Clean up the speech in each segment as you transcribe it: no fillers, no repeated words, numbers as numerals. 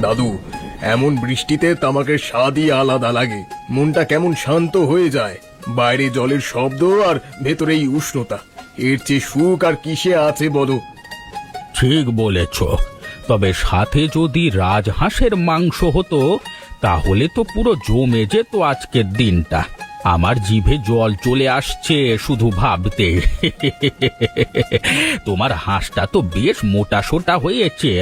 দাদু, এমন বৃষ্টিতে তামাকের স্বাদই আলাদা লাগে। মনটা কেমন শান্ত হয়ে যায়। বাইরে জলের শব্দ আর ভেতরে এই উষ্ণতা, এর চেয়ে সুখ আর কিসে আছে বলো? ঠিক বলেছ, তবে সাথে যদি রাজহাঁসের মাংস হতো তাহলে তো পুরো জমে যেত আজকের দিনটা। আমার জিভে জল চলে আসছে শুধু ভাবতে। তোমার হাঁসটা তো বেশ মোটা সোটা হয়েছে।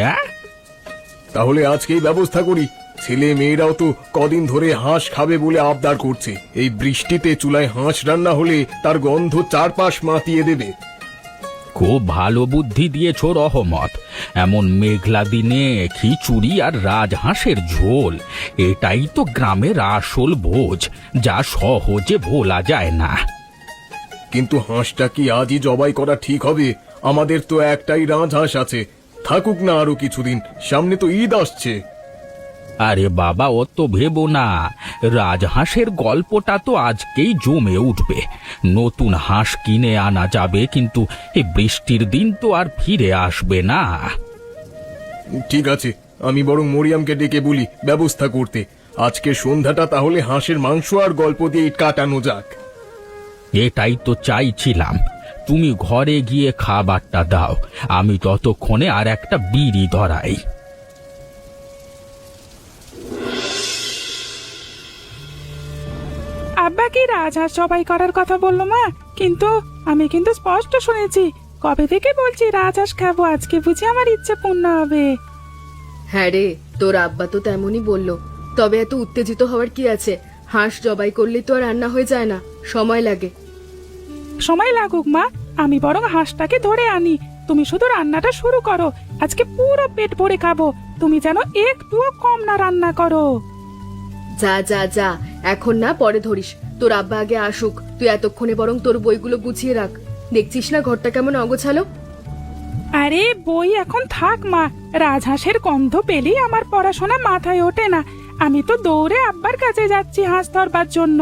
তাহলে আজকেই ব্যবস্থা করি। ছেলে মেয়েরাও তো কদিন ধরে হাঁস খাবে বলে আবদার করছে। এই বৃষ্টিতে চুলায় হাঁস রান্না হলে তার গন্ধ চারপাশ মাতিয়ে দেবে। খুব ভালো বুদ্ধি দিয়েছ রহমত। এমন মেঘলা দিনে খিচুড়ি আর রাজহাঁসের ঝোল, এটাই তো গ্রামের আসল ভোজ, যা সহজে ভোলা যায় না। কিন্তু হাঁসটা কি আজই জবাই করা ঠিক হবে? আমাদের তো একটাই রাজহাঁস আছে, থাকুক না আরো কিছুদিন, সামনে তো ঈদ আসছে। আরে বাবা, অত ভেবো না। রাজহাঁসের গল্পটা তো আজকেই জমে উঠবে। নতুন হাঁস কিনে আনা যাবে, কিন্তু এই বৃষ্টির দিন তো আর ফিরে আসবে না। ঠিক আছে, আমি বরং মরিয়ামকে ডেকে বলি ব্যবস্থা করতে। আজকে সন্ধ্যাটা তাহলে হাঁসের মাংস আর গল্প দিয়ে কাটানো যাক। এটাই তো চাইছিলাম। তুমি ঘরে গিয়ে খাবারটা দাও, আমি ততক্ষণে আর একটা বিড়ি ধরাই। আব্বা কি রাজহাঁস জবাই করার কথা বললো মা? কিন্তু আমি কিন্তু স্পষ্ট শুনেছি, কবে থেকে বলছি রাজহাঁস খাবো, আজকে বুঝি আমার ইচ্ছে পূর্ণ হবে। হ্যাঁ রে, তোর আব্বা তো তেমনই বললো। তবে এত উত্তেজিত হওয়ার কি আছে? হাঁস জবাই করলে তো আর রান্না হয়ে যায় না, সময় লাগে। সময় লাগুক মা, আমি বরং হাঁসটাকে ধরে আনি। তুমি শুধু রান্নাটা শুরু করো, আজকে পুরো পেট ভরে খাবো। তুমি যেন একটুও কম না রান্না করো। যা যা যা, এখন না, পরে ধরিস। তোর আব্বা আগে আসুক, তুই এতক্ষণে বরং তোর বইগুলো গুছিয়ে রাখ। দেখছিস না ঘরটা কেমন অগোছালো? আরে বই এখন থাক মা, রাজহাঁসের গন্ধ পেলেই আমার পড়াশোনা মাথায় ওঠে না। আমি তো দৌড়ে আব্বার কাছে যাচ্ছি হাঁস ধরবার জন্য।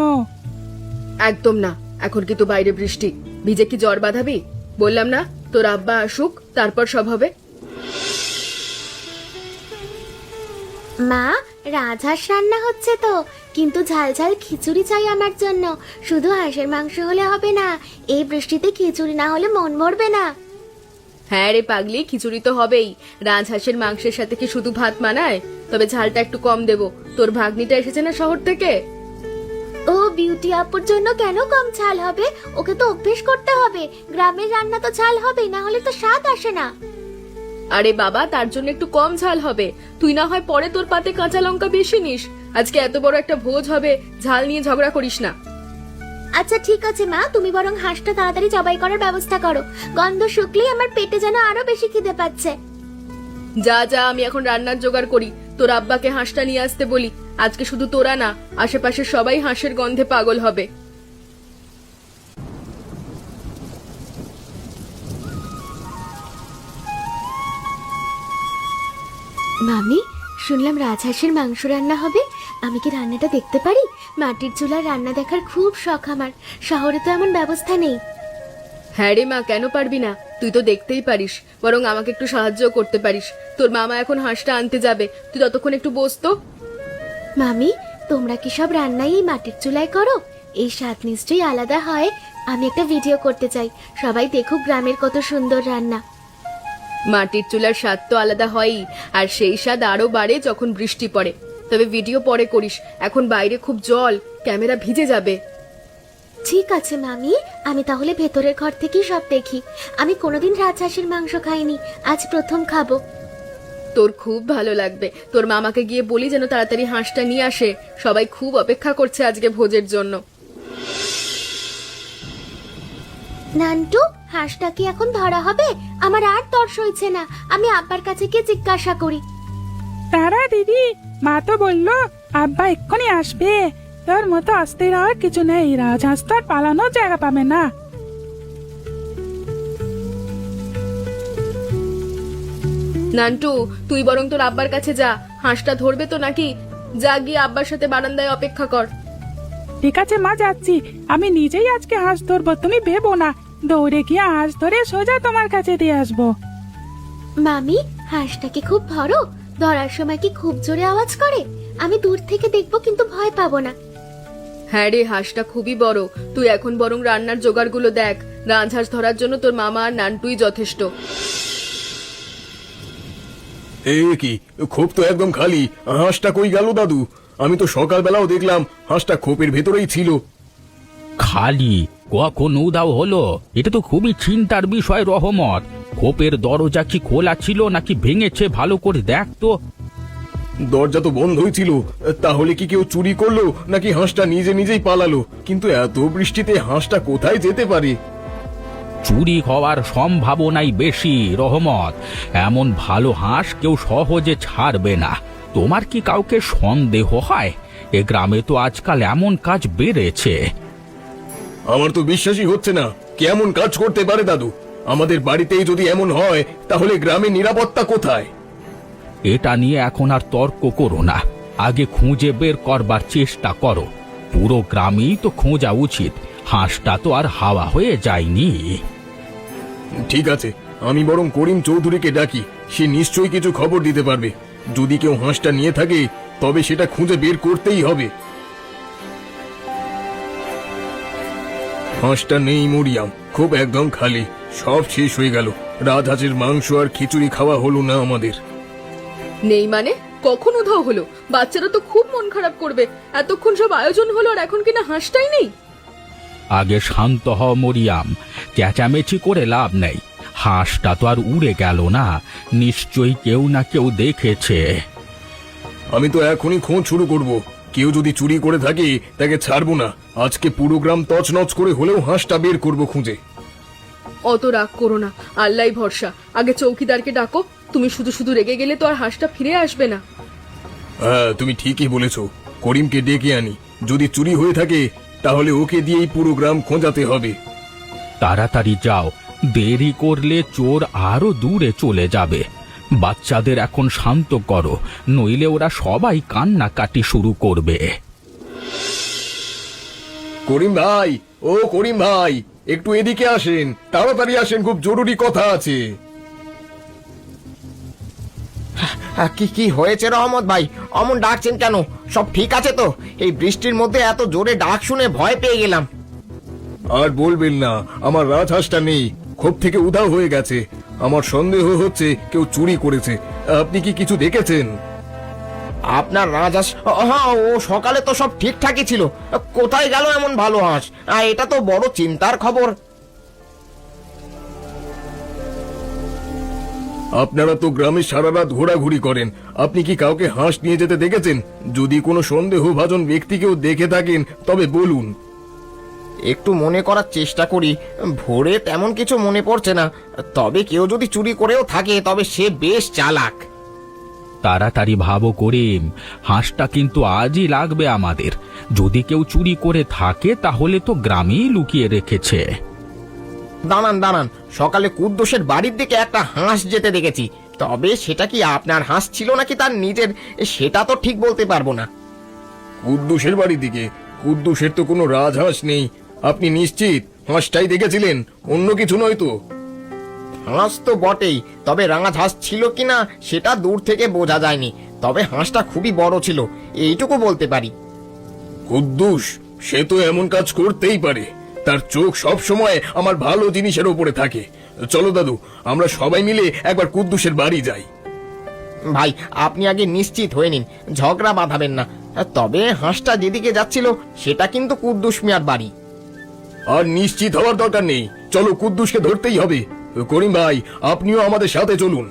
একদম না, এখন কিন্তু বাইরে বৃষ্টি, ভিজে কি জ্বর বাঁধাবি? বললাম না, তোর আব্বা আসুক, তারপর সব হবে। মা, রাজহাঁস রান্না হচ্ছে তো, কিন্তু ঝাল ঝাল খিচুড়ি চাই আমার জন্য। শুধু হাঁসের মাংস হলে হবে না, এই বৃষ্টিতে খিচুড়ি না হলে মন ভরবে না। হ্যাঁ রে পাগলি, খিচুড়ি তো হবেই। রাজহাঁসের মাংসের সাথে কি শুধু ভাত মানায়? তবে ঝালটা একটু কম দেবো। তোর ভাগ্নিটা এসেছে না শহর থেকে। ও বিউটি আপুর জন্য কেন কম ঝাল হবে? ওকে তো অভ্যেস করতে হবে। গ্রামের রান্না তো ঝাল হবে, না হলে তো স্বাদ আসে না। আরে বাবা, তার জন্য একটু কম ঝাল হবে। তুই না হয় পরে তোর পাতে কাঁচা লঙ্কা বেশি নিস। আজকে এত বড় একটা ভোজ হবে, ঝাল নিয়ে ঝগড়া করিস না। আচ্ছা ঠিক আছে মা, তুমি বরং হাঁসটা তাড়াতাড়ি জবাই করার ব্যবস্থা করো। গন্ধ শুকলেই আমার পেটে যেন আরো বেশি খিদে পাচ্ছে। যা যা, আমি এখন রান্নার জোগাড় করি। তোর আব্বাকে হাঁসটা নিয়ে আসতে বলি। আজকে শুধু তোরা না, আশেপাশে সবাই হাঁসের গন্ধে পাগল হবে। মামি, শুনলাম রাজহাঁসের মাংস রান্না হবে। আমি কি রান্নাটা দেখতে পারি? মাটির চুলার রান্না দেখার খুব শখ আমার। শহরে তো এমন ব্যবস্থা নেই। হ্যাঁ রে মা, কেন পারবি না? তুই তো দেখতেই পারিস, বরং আমাকে একটু সাহায্য করতে পারিস। তোর মামা এখন হাঁসটা আনতে যাবে, তুই ততক্ষণ একটু বস তো। মামি, তোমরা কি সব রান্নাই এই মাটির চুলায় করো? এই স্বাদ নিশ্চয়ই আলাদা হয়। আমি একটা ভিডিও করতে চাই, সবাই দেখুক গ্রামের কত সুন্দর রান্না। মাটির চুলার স্বাদ তো আলাদা হয়ই, আর সেই স্বাদ আরো বাড়ে যখন বৃষ্টি পড়ে। তবে ভিডিও পরে করিস, এখন বাইরে খুব জল, ক্যামেরা ভিজে যাবে। ঠিক আছে মামি, আমি তাহলে ভেতরের ঘর থেকেই সব দেখি। আমি কোনোদিন রাজহাঁসের মাংস খাইনি, আজ প্রথম খাবো। তোর খুব ভালো লাগবে। তোর মামাকে গিয়ে বলি যেন তাড়াতাড়ি হাঁসটা নিয়ে আসে। সবাই খুব অপেক্ষা করছে আজকে ভোজের জন্য। নান্টু, হাঁসটা কি এখন ধরা হবে? আমার আর তর্স হইছে না, আমি আব্বার কাছে গিয়ে জিজ্ঞাসা করি। তারা দিদি, মা তো বললো আব্বা এক্ষুনি আসবে। তোর মতো আসতে আর কিছু নেই, রাজহাঁস তো আর পালানোর জায়গা পাবে না। নান্টু, তুই বরং তোর আব্বার কাছে যা। হাঁসটা ধরবে তো নাকি? যা গিয়ে আব্বার সাথে বারান্দায় অপেক্ষা কর। ঠিক আছে মা, যাচ্ছি। আমি নিজেই আজকে হাঁস ধরবো, তুমি ভেবো না। দৌড়ে গিয়ে হাঁস ধরে সোজা তোমার কাছে দিয়ে আসবো। মামি, হাঁসটা কি খুব বড়? ধরার সময় কি খুব জোরে আওয়াজ করে? আমি দূর থেকে দেখবো, কিন্তু ভয় পাবো না। হ্যাঁ রে, হাঁসটা খুবই বড়। তুই এখন বরং রান্নার জোগাড়গুলো দেখ। রাজহাঁস ধরার জন্য তোর মামা আর নান্টুই যথেষ্ট। এ কি, খোপ তো একদম খালি। হাঁসটা কই গেল দাদু? আমি তো সকালবেলাও দেখলাম হাঁসটা খোপের ভেতরেই ছিল। খালি কখন উদাও হলো? এটা তো খুবই চিন্তার বিষয় রহমত। খোপের দরজা কি খোলা ছিল নাকি ভেঙেছে? ভালো করে দেখ তো। দরজা তো বন্ধই ছিল। তাহলে কি কেউ চুরি করলো নাকি হাঁসটা নিজে নিজেই পালালো? কিন্তু এত বৃষ্টিতে হাঁসটা কোথায় যেতে পারে? চুরি হওয়ার সম্ভাবনাই বেশি রহমত। এমন ভালো হাঁস কেউ সহজে ছাড়বে না। তোমার কি কাউকে সন্দেহ হয়? এ গ্রামে তো আজকাল এমন কাজ বেড়েছে। আমার তো বিশ্বাসই হচ্ছে না। কেমন কাজ করতে পারে দাদু? আমাদের বাড়িতেই যদি এমন হয় তাহলে গ্রামে নিরাপত্তা কোথায়? এটা নিয়ে এখন আর তর্ক করো না। আগে খুঁজে বের করবার চেষ্টা করো। পুরো গ্রামেই তো খোঁজা উচিত। হাঁসটা তো আর হাওয়া হয়ে যায়নি। ঠিক আছে, আমি বরং করিম চৌধুরীকে ডাকি। সে নিশ্চয়ই কিছু খবর দিতে পারবে। যদি কেউ হাঁসটা নিয়ে থাকে তবে সেটা খুঁজে বের করতেই হবে। হাঁসটা নেই মরিয়াম, খুব একদম খালি। সব শেষ হয়ে গেল। রাজহাঁসের মাংস আর খিচুড়ি খাওয়া হলো না আমাদের। নেই মানে? কখন উধাও হলো? বাচ্চারা তো খুব মন খারাপ করবে। এতক্ষণ সব আয়োজন হলো আর এখন কিনা হাঁসটাই নেই। আগে শান্ত হও মরিয়াম, চেঁচামেচি করে লাভ নেই। হাঁসটা তো আর উড়ে গেল না। নিশ্চয়ই কেউ না কেউ দেখেছে। আমি তো এখনই খোঁজ শুরু করব। কেউ যদি চুরি করে থাকে তাকে ছাড়বো না। আজকে পুরো গ্রাম তছনছ করে হলেও হাঁসটা বের করব খুঁজে। অত রাগ করো না, আল্লাহ ভরসা। আগে চৌকিদারকে ডাকো। তুমি শুধু শুধু রেগে গেলে তো আর হাঁসটা ফিরে আসবে না। হ্যাঁ, তুমি ঠিকই বলেছ। করিমকে ডেকে আনি। যদি চুরি হয়ে থাকে তাহলে ওকে দিয়েই পুরো গ্রাম খোঁজাতে হবে। তাড়াতাড়ি যাও, দেরি করলে চোর আরো দূরে চলে যাবে। বাচ্চাদের এখন শান্ত করো, নইলে ওরা সবাই কান্নাকাটি শুরু করবে। করিম ভাই, ও করিম ভাই, একটু এদিকে আসেন। তাড়াতাড়ি আসেন, খুব জরুরি কথা আছে। কি কি হয়েছে রহমত ভাই? অমন ডাকছেন কেন? সব ঠিক আছে তো? এই বৃষ্টির মধ্যে এত জোরে ডাক শুনে ভয় পেয়ে গেলাম। আর বলবেন না, আমার রাজহাঁসটা নেই। খোপ থেকে উধাও হয়ে গেছে। আমার সন্দেহ হচ্ছে কেউ চুরি করেছে। আপনি কি কিছু দেখেছেন? আপনার রাজহাঁস? হ্যাঁ, ও সকালে তো সব ঠিকঠাকই ছিল। কোথায় গেল এমন ভালো হাঁস? এটা তো বড় চিন্তার খবর। আপনারা তো গ্রামে সারা রাত ঘোরাঘুরি করেন। আপনি কি কাউকে হাঁস নিয়ে যেতে দেখেছেন? যদি কোনো সন্দেহভাজন ব্যক্তিকেও দেখে থাকেন তবে বলুন। একটু মনে করার চেষ্টা করি। ভোরে তেমন কিছু মনে পড়ছে না। তবে কেউ যদি চুরি করেও থাকে তবে সে বেশ চালাক। তাড়াতাড়ি ভাবো করিম, হাঁসটা কিন্তু আজই লাগবে আমাদের। যদি কেউ চুরি করে থাকে তাহলে তো গ্রামেই লুকিয়ে রেখেছে। দাঁড়ান দাঁড়ান, সকালে কুদ্দুসের বাড়ির দিকে একটা হাঁস যেতে দেখেছি। তবে সেটা কি আপনার হাঁস ছিল নাকি তার নিজের, সেটা তো ঠিক বলতে পারবো না। কুদ্দুসের বাড়ির দিকে? কুদ্দুসের তো কোনো রাজহাঁস নেই। আপনি নিশ্চিত হাঁসটাই দেখেছিলেন? অন্য কিছু নয় তো? হাঁস তো বটেই, তবে রাজহাঁস ছিল কিনা সেটা দূর থেকে বোঝা যায়নি। তবে হাঁসটা খুবই বড় ছিল, এইটুকু বলতে পারি। কুদ্দুস সে তো এমন কাজ করতেই পারে। তার চোখ সব সময় আমার ভালো জিনিসের উপরে থাকে। চলো দাদু, আমরা সবাই মিলে একবার কুদ্দুসের বাড়ি যাই। ভাই, আপনি আগে নিশ্চিত হয়ে নিন, ঝগড়া বাঁধাবেন না। তবে হাঁসটা যেদিকে যাচ্ছিল সেটা কিন্তু কুদ্দুস মিয়ার বাড়ি। আর নিশ্চিত হওয়ার দরকার নেই, চলো কুদ্দুসকে ধরতেই হবে। করিম ভাই, আপনিও আমাদের সাথে চলুন।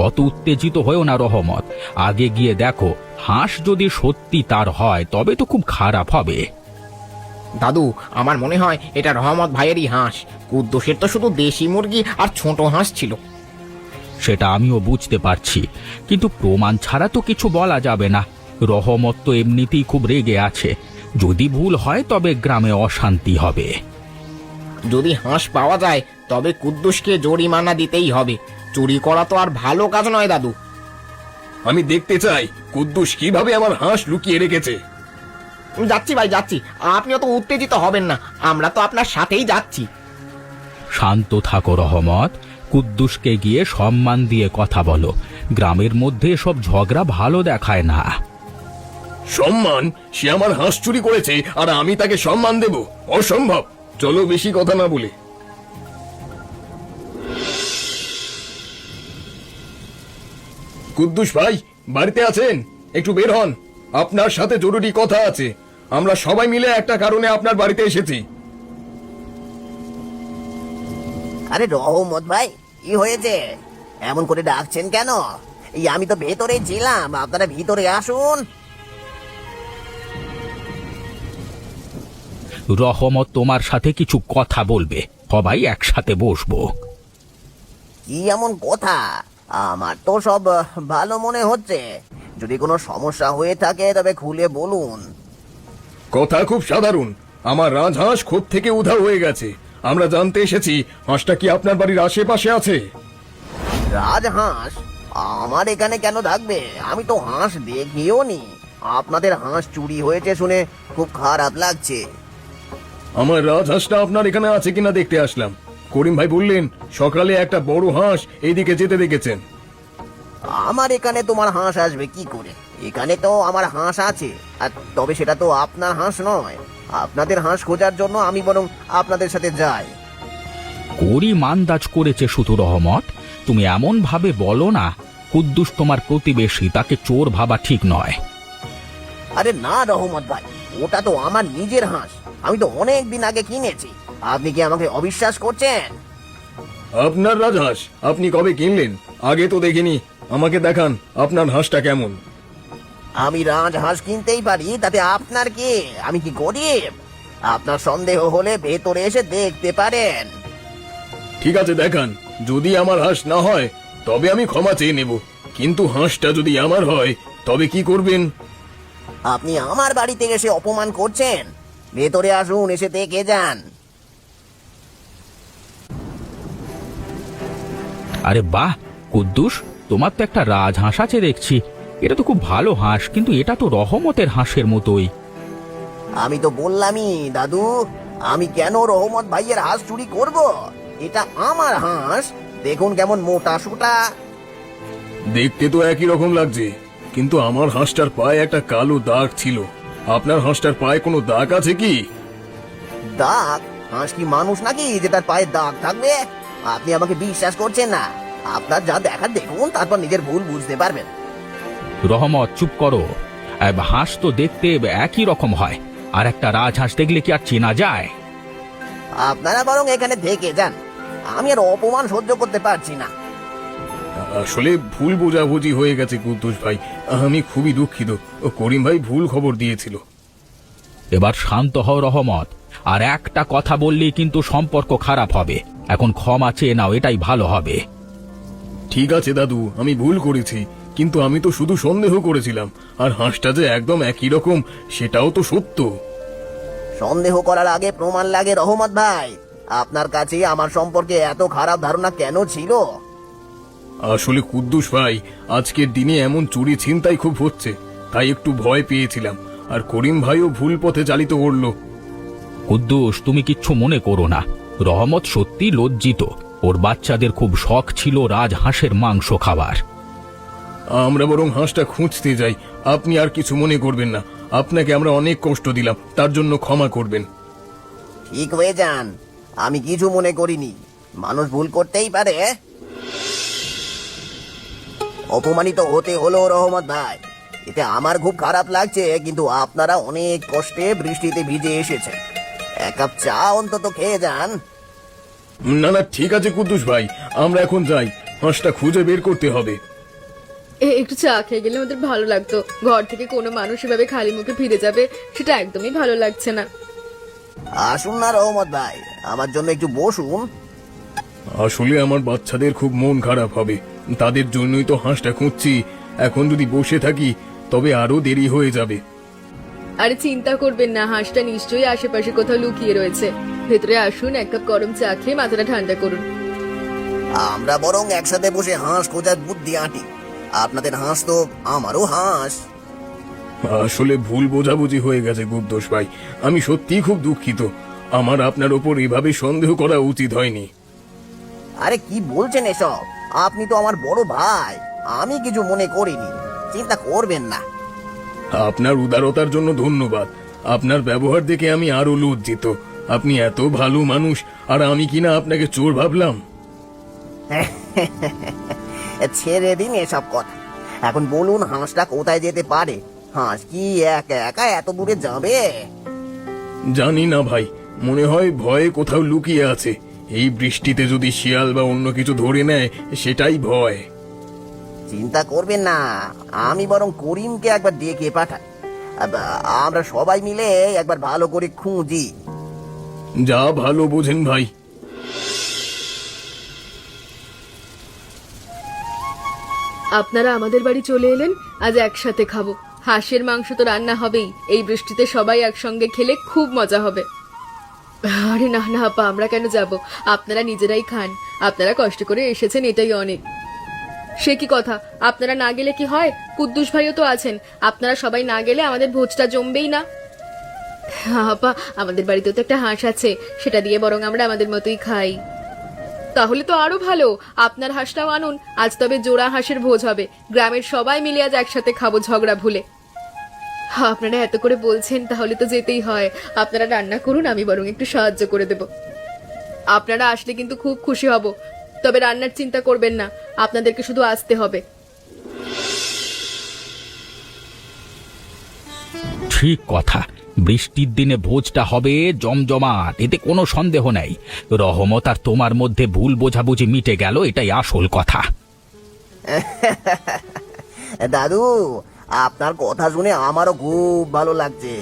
অত উত্তেজিত হয়েও না রহমত, আগে গিয়ে দেখো। হাঁস যদি সত্যি তার হয় তবে তো খুব খারাপ হবে। দাদু, আমার মনে হয় এটা রহমত ভাইয়েরই হাঁস। কুদ্দুসের তো শুধু দেশি মুরগি আর ছোট হাঁস ছিল। সেটা আমিও বুঝতে পারছি, কিন্তু প্রমাণ ছাড়া তো কিছু বলা যাবে না। রহমত তো এমনিতেই খুব রেগে আছে। যদি ভুল হয় তবে গ্রামে অশান্তি হবে। যদি হাঁস পাওয়া যায় তবে কুদ্দুসকে জরিমানা দিতেই হবে। চুরি করা তো আর ভালো কাজ নয় দাদু। আমি দেখতে চাই কুদ্দুস কিভাবে আমার হাঁস লুকিয়ে রেখেছে। যাচ্ছি ভাই, যাচ্ছি। আপনি অত উত্তেজিত হবেন না, আমরা তো আপনার সাথেই যাচ্ছি। শান্ত থাকো রহমত, কুদ্দুসকে গিয়ে সম্মান দিয়ে কথা বলো। গ্রামের মধ্যে সব ঝগড়া ভালো দেখায় না। সম্মান? সে আমার হাঁস চুরি করেছে আর আমি তাকে সম্মান দেব? অসম্ভব। চলো বেশি কথা না বলে। কুদ্দুস ভাই বাড়িতে আছেন? একটু বের হন, আপনার সাথে জরুরি কথা আছে। আমরা সবাই মিলে একটা কারণে আপনার বাড়িতে এসেছি। আরে রহমত ভাই, কি হয়েছে? এমন করে ডাকছেন কেন? এই আমি তো ভেতরেই ছিলাম, আপনারা ভিতরে আসুন। রহমত তোমার সাথে কিছু কথা বলবে, সবাই একসাথে বসবো। কি এমন কথা? আমার তো সব ভালো মনে হচ্ছে। যদি কোনো সমস্যা হয়ে থাকে তবে খুলে বলুন। কথা খুব সাধারণ। আমার রাজহাঁস খোপ থেকে উধাও হয়ে গেছে। আমরা জানতে এসেছি হাঁসটা কি আপনার বাড়ির আশেপাশে আছে? রাজহাঁস আমার এখানে কেন থাকবে? আমি তো হাঁস দেখিও নি। আপনাদের হাঁস চুরি হয়েছে শুনে খুব খারাপ লাগছে। আমার রাজহাঁসটা আপনার এখানে আছে কিনা দেখতে আসলাম। করিম ভাই বললেন সকালে একটা বড় হাঁস এইদিকে যেতে দেখেছেন। আমার এখানে তোমার হাঁস আসবে কি করে? এখানে তো আমার হাঁস আছে, আর তবে সেটা তো আপনার হাঁস নয়। আপনাদের হাঁস খোঁজার জন্য আমি বরং আপনাদের সাথে যাই। করিম আন্দাজ করেছে শুধু রহমত, তুমি এমন ভাবে বলো না। কুদ্দুস তোমার প্রতিবেশী, তাকে চোর ভাবা ঠিক নয়। আরে না রহমত ভাই, ওটা তো আমার নিজের হাঁস। আমি তো অনেক দিন আগে কিনেছি। আপনি কি আমাকে অবিশ্বাস করছেন? আপনার রাজহাঁস আপনি কবে কিনলেন? আগে তো দেখিনি। আমাকে দেখান আপনার হাঁসটা কেমন। আমি রাজহাঁস কিনতেই পারি, তাতে আপনার কি? আমি কি গরিব? আপনার সন্দেহ হলে ভেতরে এসে দেখতে পারেন। ঠিক আছে দেখান। যদি আমার হাঁস না হয় তবে আমি ক্ষমা চেয়ে নেব, কিন্তু হাঁসটা যদি আমার হয় তবে কি করবেন? আপনি আমার বাড়িতে এসে অপমান করছেন। ভেতরে আসুন, এসে দেখে যান। আরে বাহ কুদ্দুস, তোমার তো একটা রাজহাঁস আছে দেখছি। এটা তো খুব ভালো হাঁস, কিন্তু এটা তো রহমতের হাঁসের মতোই। আমি তো বললামই দাদু, আমি কেন রহমত ভাইয়ের হাঁস চুরি করব? এটা আমার হাঁস। দেখুন কেমন মোটা সোটা। দেখতে তো একই রকম লাগছে, কিন্তু আমার হাঁসটার পায়ে একটা কালো দাগ ছিল। আপনার হাঁসটার পায়ে কোনো দাগ আছে কি? দাগ? হাঁস কি মানুষ নাকি যে তার পায়ে দাগ থাকবে? আপনি আমাকে বিশ্বাস করছেন না? আপনার যা দেখার দেখুন, তারপর নিজের ভুল বুঝতে পারবেন। রহমত চুপ করো। হাঁস তো দেখতে একই রকম হয়, আর একটা রাজহাঁস দেখলে কি আর চেনা যায়? আপনারা বরং এখানে থেকে যান। আমি আর অপমান সহ্য করতে পারছি না। আসলে ভুল বোঝাবুঝি হয়ে গেছে কুদ্দুস ভাই, আমি খুবই দুঃখিত। করিম ভাই ভুল খবর দিয়েছিল। এবার শান্ত হও রহমত, আর একটা কথা বললেই কিন্তু সম্পর্ক খারাপ হবে। এখন ক্ষমা চেয়ে নাও, এটাই ভালো হবে। ঠিক আছে দাদু, আমি ভুল করেছি, কিন্তু আমি তো শুধু সন্দেহ করেছিলাম। আর হাঁসটা যে একদম একই রকম সেটাও তো সত্য। সন্দেহ করার আগে প্রমাণ লাগে রহমত ভাই। আপনার কাছে আমার সম্পর্কে এত খারাপ ধারণা কেন ছিল? আসলে কুদ্দুস ভাই, আজকের দিনে এমন চুরি ছিনতাই খুব হচ্ছে, তাই একটু ভয় পেয়েছিলাম। আর করিম ভাইও ভুল পথে চালিত করলো। কুদ্দুস তুমি কিচ্ছু মনে করো না। রহমত সত্যি লজ্জিত। ওর বাচ্চাদের খুব শখ ছিল রাজহাঁসের মাংস খাবার। আমরা বরং হাঁসটা খুঁজতে যাই। আপনি আর কিছু মনে করবেন না। আপনাকে আমরা অনেক কষ্ট দিলাম, তার জন্য ক্ষমা করবেন। ঠিক হয়ে যান, আমি কিছু মনে করিনি। মানুষ ভুল করতেই পারে। অপমানিত হতে হলো রহমত ভাই, এতে আমার খুব খারাপ লাগছে, কিন্তু আপনারা অনেক কষ্টে বৃষ্টিতে ভিজে এসেছেন। এক কাপ চা অন্তত খেয়ে যান। না না ঠিক আছে কুদ্দুস ভাই, আমরা এখন যাই। হাঁসটা খুঁজে বের করতে হবে। একটু চা খেয়ে গেলে আমাদের ভালো লাগতো। ঘর থেকে কোনো মানুষ এভাবে খালি মুখে ফিরে যাবে, সেটা একদমই ভালো লাগছে না। আসুন না রহমত ভাই, আমার জন্য একটু বসুন। আসলে আমার বাচ্চাদের খুব মন খারাপ হবে, তাদের জন্যই তো হাঁসটা খুঁজছি। এখন যদি বসে থাকি তবে আরো দেরি হয়ে যাবে। আরে চিন্তা করবেন না, হাঁসটা নিশ্চয়ই আশেপাশে কোথাও লুকিয়ে রয়েছে। ভেতরে আসুন, এক কাপ গরম চা খেয়ে মাথাটা ঠান্ডা করুন। আমরা বরং একসাথে বসে হাঁস খোঁজার বুদ্ধি আঁটি। আপনাদের হাঁস তো আমারও হাঁস। আসলে ভুল বোঝাবুঝি হয়ে গেছে কুদ্দুস ভাই, আমি সত্যিই খুব দুঃখিত। আমার আপনার ওপর এভাবে সন্দেহ করা উচিত হয়নি। আরে কি বলছেন এসব? আপনি তো আমার বড় ভাই। আমি কিছু মনে করিনি, চিন্তা করবেন না। আপনার উদারতার জন্য ধন্যবাদ। আপনার ব্যবহার দেখে আমি আরো লজ্জিত। আপনি এত ভালো মানুষ, আর আমি কিনা আপনাকে চোর ভাবলাম। ছেড়ে দিন এসব কথা। এখন বলুন, হাঁসটা কোথায় যেতে পারে? হাঁস কি একা একা এত দূরে যাবে? জানি না ভাই, মনে হয় ভয়ে কোথাও লুকিয়ে আছে। এই বৃষ্টিতে যদি শিয়াল বা অন্য কিছু ধরে নেয়, সেটাই ভয়। চিন্তা করবেন না, আমি বরং করিমকে একবার ডেকে পাঠাই। আমরা সবাই মিলে একবার ভালো করে খুঁজি। যা ভালো বোঝেন ভাই। আপনারা আমাদের বাড়ি চলে এলেন, আজ একসাথে খাবো। হাঁসের মাংস তো রান্না হবেই, এই বৃষ্টিতে সবাই একসঙ্গে খেলে খুব মজা হবে। আরে না না আপা, আমরা কেন যাব? আপনারা নিজেরাই খান, আপনারা কষ্ট করে এসেছেন, এটাই অনেক। সে কি কথা, আপনারা না গেলে কি হয়? কুদ্দুস ভাইও তো আছেন, আপনারা সবাই না গেলে আমাদের ভোজটা জমবেই না। আপা, আমাদের বাড়িতেও তো একটা হাঁস আছে, সেটা দিয়ে বরং আমরা আমাদের মতোই খাই। তাহলে তো আরো ভালো, আপনার হাঁসটাও আনুন। আজ তবে জোড়া হাঁসের ভোজ হবে, গ্রামের সবাই মিলে আজ একসাথে খাবো ঝগড়া ভুলে। আপনারা এত করে বলছেন, তাহলে তো যেতেই হয়। আপনারা রান্না করুন, আমি বরং একটু সাহায্য করে দেব। আপনারা আসলে কিন্তু খুব খুশি হব, তবে রান্নার চিন্তা করবেন না, আপনাদেরকে শুধু আসতে হবে। ঠিক কথা, বৃষ্টির দিনে ভোজটা হবে জমজমাট, এতে কোনো সন্দেহ নেই। রহমত আর তোমার মধ্যে ভুল বোঝাবুঝি মিটে গেল, এটাই আসল কথা। দাদু, আপনার কথা শুনে আমারও খুব ভালো লাগছে।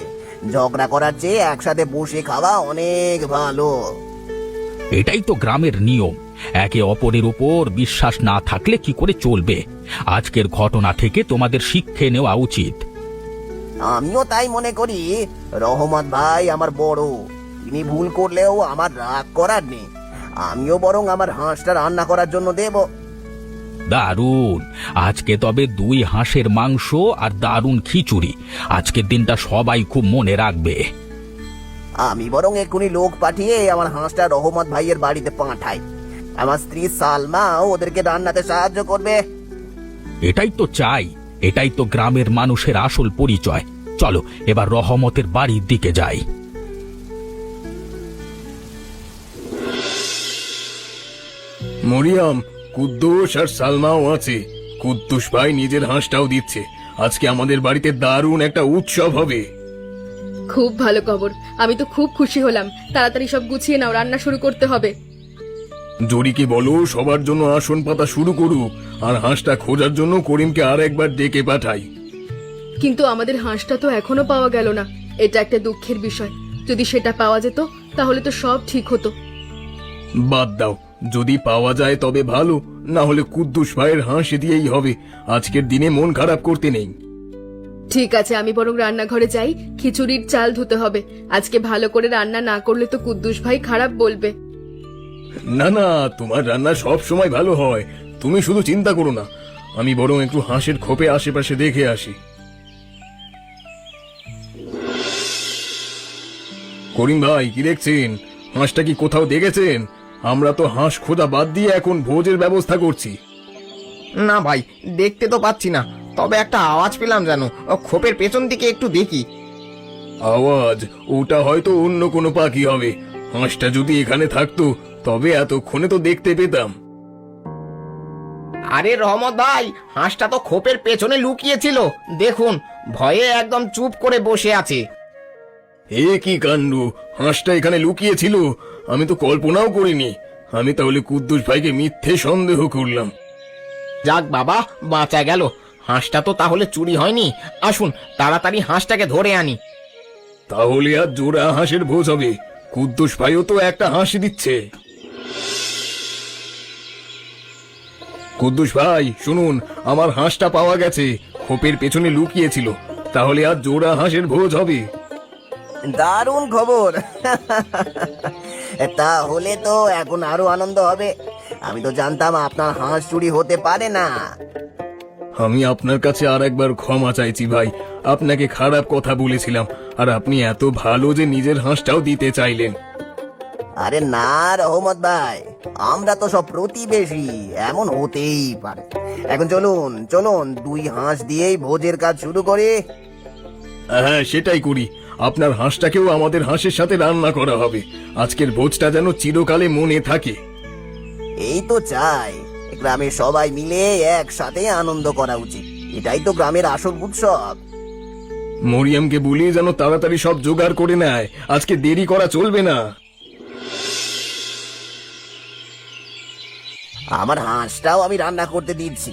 ঝগড়া করার চেয়ে একসাথে বসে খাওয়া অনেক ভালো। এটাই তো গ্রামের নিয়ম। একে অপরের উপর বিশ্বাস না থাকলে কি করে চলবে? আজকের ঘটনা থেকে তোমাদের শিক্ষা নেওয়া উচিত। আমিও তাই মনে করি। রহমত ভাই আমার বড়, তিনি ভুল করলেও আমার রাগ করার নেই। আমিও বরং আমার হাঁসটা রান্না করার জন্য দেব। দারুণ! আজকে তবে 2 হাঁসের মাংস আর দারুণ খিচুড়ি। আজকের দিনটা সবাই খুব মনে রাখবে। আমি বরং এক্ষুনি লোক পাঠিয়ে আমার হাঁসটা রহমত ভাইয়ের বাড়িতে পাঠাই। আমার স্ত্রী সালমা ওদেরকে রান্নাতে সাহায্য করবে। এটাই তো চাই, এটাই তো গ্রামের মানুষের আসল পরিচয়। চলো এবার রহমতের বাড়ির দিকে যাই। মরিয়াম, কুদ্দুস আর সালমাও আছে। কুদ্দুস ভাই নিজের হাঁসটাও দিচ্ছে। আজকে আমাদের বাড়িতে দারুণ একটা উৎসব হবে। খুব ভালো খবর, আমি তো খুব খুশি হলাম। তাড়াতাড়ি সব গুছিয়ে নাও, রান্না শুরু করতে হবে। জরিকে বলো সবার জন্য আসন পাতা শুরু করুক, আর হাঁসটা খোঁজার জন্য করিমকে আর একবার ডেকে পাঠাই। কিন্তু আমাদের হাঁসটা তো এখনো পাওয়া গেল না, এটা একটা দুঃখের বিষয়। যদি সেটা পাওয়া যেত তাহলে তো সব ঠিক হতো। বাদ দাও, যদি পাওয়া যায় তবে ভালো, না হলে কুদ্দুস ভাইয়ের হাঁস দিয়েই হবে। আজকের দিনে মন খারাপ করতে নেই। ঠিক আছে, আমি বরং রান্নাঘরে যাই, খিচুড়ির চাল ধুতে হবে। আজকে ভালো করে রান্না না করলে তো কুদ্দুস ভাই খারাপ বলবে। না না, তোমার রান্না সব সময় ভালো হয়, তুমি শুধু চিন্তা করো না। আমি বরং একটু হাঁসের খোপে আশেপাশে দেখে আসি। করিম ভাই, কি দেখছেন? হাঁসটা কি কোথাও দেখেছেন? আমরা তো হাঁস খোঁজা বাদ দিয়ে এখন ভোজের ব্যবস্থা করছি। না ভাই, দেখতে তো পাচ্ছি না, তবে একটা আওয়াজ পেলাম যেন। খোপের পেছন দিকে একটু দেখি। আওয়াজ? ওটা হয়তো অন্য কোনো পাখি হবে। হাঁসটা যদি এখানে থাকতো তবে এতক্ষণে তো দেখতে পেতাম। আরে রহমত ভাই, হাঁসটা তো খোপের পেছনে লুকিয়েছিল, দেখুন, ভয়ে একদম চুপ করে বসে আছে। এ কি কাণ্ড! হাঁসটা এখানে লুকিয়েছিল, আমি তো কল্পনাও করিনি। আমি তাহলে কুদ্দুস ভাইকে মিথ্যে সন্দেহ করলাম। যাক বাবা, বাঁচা গেল। হাঁসটা তো তাহলে চুরি হয়নি। আসুন তাড়াতাড়ি হাঁসটাকে ধরে আনি। তাহলে আর জোড়া হাঁসের ভোজ হবে। কুদ্দুস ভাইও তো একটা হাঁস দিচ্ছে। কুদ্দুস ভাই শুনুন, আমার হাঁসটা পাওয়া গেছে, খোপের পেছনে লুকিয়েছিল। তাহলে আর জোড়া হাঁসের ভোজ হবে। দারুণ খবর। তাহলে তো এখন আরো আনন্দ হবে। আমি তো জানতাম আপনার হাঁস চুরি হতে পারে না। আমি আপনার কাছে আর একবার ক্ষমা চাইছি ভাই। আপনাকে খারাপ কথা বলেছিলাম, আর আপনি এত ভালো যে নিজের হাঁসটাও দিতে চাইলেন। আরে না রহমত ভাই, আমরা তো সব প্রতিবেশী, এমন হতেই পারে। এখন চলুন চলুন, 2 হাঁস দিয়েই ভোজের কাজ শুরু করে। হ্যাঁ সেটাই করি। আপনার হাঁসটাকেও আমাদের হাঁসের সাথে রান্না করা হবে। আজকের ভোজটা যেন চিরকালে মনে থাকে। এই তো চাই, গ্রামের সবাই মিলে একসাথে আনন্দ করা উচিত। এটাই তো গ্রামের আসল উৎসব। মরিয়মকে বলি যেন তাড়াতাড়ি সব জোগাড় করে নেয়, আজকে দেরি করা চলবে না। আমার হাঁসটাও আমি রান্না করতে দিচ্ছি।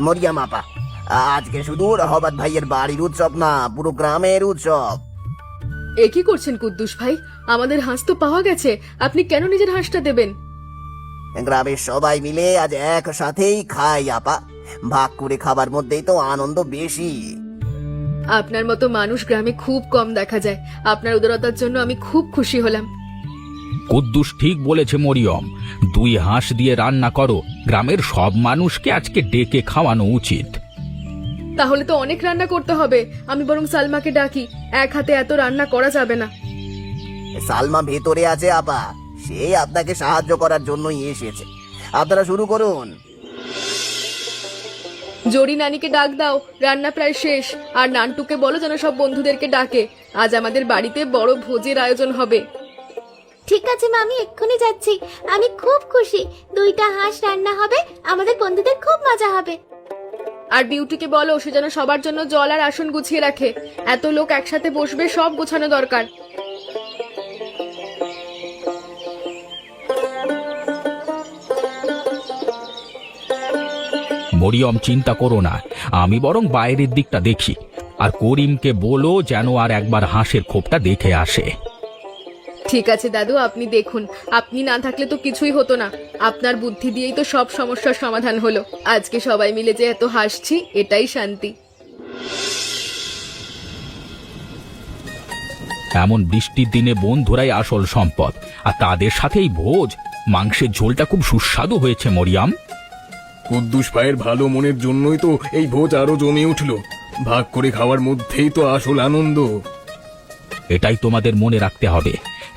মরিয়াম আপা, আজকে শুধু রহমত ভাইয়ের বাড়ির উৎসব না, পুরো গ্রামের উৎসব। এ কি করছেন কুদ্দুস ভাই? আমাদের হাঁস তো পাওয়া গেছে, আপনি কেন নিজের হাঁসটা দেবেন? গ্রামের সবাই মিলে আজ একসাথেই খাই আপা। ভাগ করে খাবার মধ্যেই তো আনন্দ বেশি। আপনার মতো মানুষ গ্রামে খুব কম দেখা যায়। আপনার উদারতার জন্য আমি খুব খুশি হলাম। কুদ্দুস ঠিক বলেছে মরিয়ম, 2 হাঁস দিয়ে রান্না করো, গ্রামের সব মানুষকে আজকে ডেকে খাওয়ানো উচিত। তাহলে তো অনেক রান্না করতে হবে। আমি বরং সালমাকে ডাকি, এক হাতে এত রান্না করা যাবে না। সালমা ভেতরে আছে আপা, সে আপনাকে সাহায্য করার জন্যই এসেছে। আপনারা শুরু করুন। জরি নানিকে ডাক দাও, রান্না প্রায় শেষ। আর নান্টুকে বলো যেন সব বন্ধুদেরকে ডাকে। আজ আমাদের বাড়িতে বড় ভোজের আয়োজন হবে। ঠিক আছে মা, আমি এক্ষুনি যাচ্ছি। আমি খুব খুশি, 2টা হাঁস রান্না হবে, আমাদের বন্ধুদের খুব মজা হবে। আর বিউটিকে বলো সে যেন সবার জন্য জল আর আসন গুছিয়ে রাখে। এত লোক একসাথে বসবে, সব গোছানো দরকার। মরিয়ম চিন্তা করো না, আমি বরং বাইরের দিকটা দেখি। আর করিমকে বলো যেন আর একবার হাঁসের খোপটা দেখে আসে। ঠিক আছে দাদু, আপনি দেখুন। আপনি না থাকলে তো কিছুই হতো না। আপনার বুদ্ধি দিয়েই তো সব সমস্যার সমাধান হলো। আজকে সবাই মিলে যে এত হাসছি, এটাই শান্তি। এমন বৃষ্টির দিনে বন্ধুরাই আসল সম্পদ, আর তাদের সাথেই ভোজ। মাংসের ঝোলটা খুব সুস্বাদু হয়েছে মরিয়ম। কুদ্দুস ভাইয়ের ভালো মনের জন্যই তো এই ভোজ আরো জমে উঠল। ভাগ করে খাওয়ার মধ্যেই তো আসল আনন্দ। এটাই তোমাদের মনে রাখতে হবে,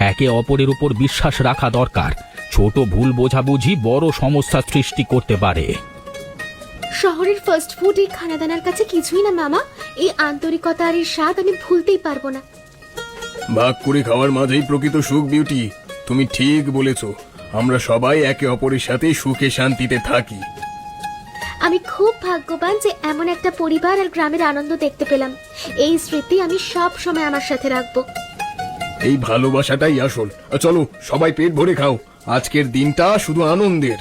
একে অপরের উপর বিশ্বাস রাখা দরকার। ছোট ভুল বোঝাবুঝি বড় সমস্যা সৃষ্টি করতে পারে। শহরের ফাস্ট ফুড এই খানাদানার কাছে কিছুই না মামা। এই আন্তরিকতা আর এই স্বাদ আমি ভুলতেই পারবো না। ভাগ করে খাওয়ার মাঝেই প্রকৃত সুখ বিউটি। তুমি ঠিক বলেছ, আমরা সবাই একে অপরের সাথে সুখে শান্তিতে থাকি। আমি খুব ভাগ্যবান যে এমন একটা পরিবার আর গ্রামের আনন্দ দেখতে পেলাম। এই স্মৃতি আমি সব সময় আমার সাথে রাখবো। এই ভালোবাসাটাই আসল। চলো সবাই পেট ভরে খাও, আজকের দিনটা শুধু আনন্দের।